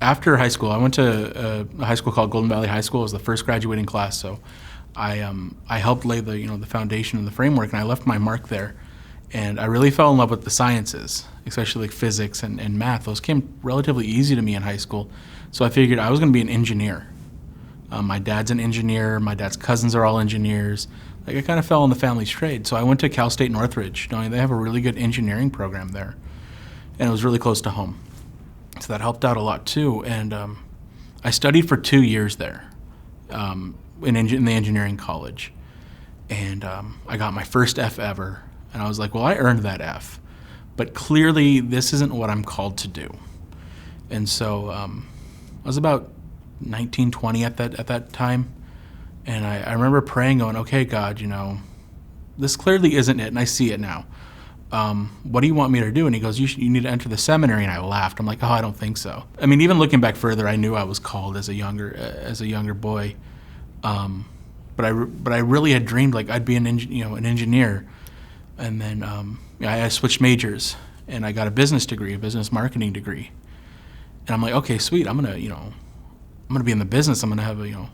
after high school, I went to a high school called Golden Valley High School. It was the first graduating class, so I helped lay the foundation and the framework, and I left my mark there. And I really fell in love with the sciences, especially like physics and math. Those came relatively easy to me in high school, so I figured I was going to be an engineer. My dad's an engineer. My dad's cousins are all engineers. Like, I kind of fell in the family's trade. So I went to Cal State Northridge, knowing they have a really good engineering program there, and it was really close to home. So that helped out a lot too. And I studied for 2 years there in the engineering college, and I got my first F ever. And I was like, well, I earned that F, but clearly this isn't what I'm called to do. And so I was about 19, 20 at that time, and I remember praying, going, okay, God, this clearly isn't it, and I see it now. What do you want me to do? And he goes, you need to enter the seminary. And I laughed. I'm like, oh, I don't think so. I mean, even looking back further, I knew I was called as a younger boy, but I really had dreamed like I'd be an engineer. And then I switched majors, and I got a business degree, a business marketing degree. And I'm like, okay, sweet. I'm gonna be in the business. I'm gonna have a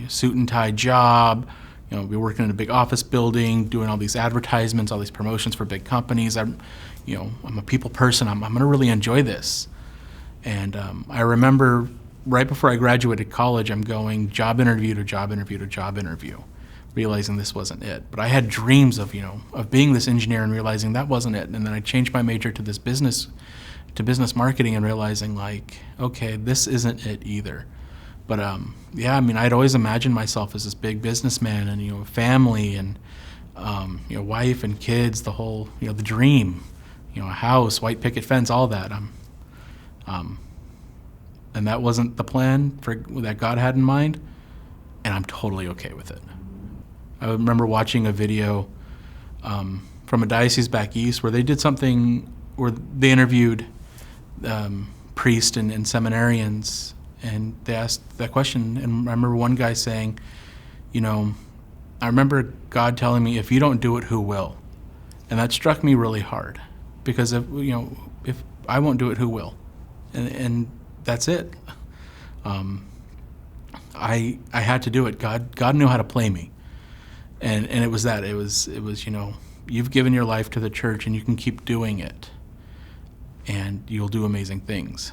suit and tie job. Be working in a big office building, doing all these advertisements, all these promotions for big companies. I'm a people person. I'm gonna really enjoy this. And I remember right before I graduated college, I'm going job interview to job interview to job interview, realizing this wasn't it. But I had dreams of being this engineer and realizing that wasn't it. And then I changed my major to business marketing and realizing like, okay, this isn't it either. But I'd always imagined myself as this big businessman and family and wife and kids, the whole the dream, a house, white picket fence, all that. And that wasn't the plan that God had in mind, and I'm totally okay with it. I remember watching a video from a diocese back east where they did something where they interviewed priests and seminarians, and they asked that question. And I remember one guy saying, I remember God telling me, if you don't do it, who will? And that struck me really hard, because if I won't do it, who will? And that's it. I had to do it. God knew how to play me. And it was that. It was you've given your life to the church, and you can keep doing it, and you'll do amazing things.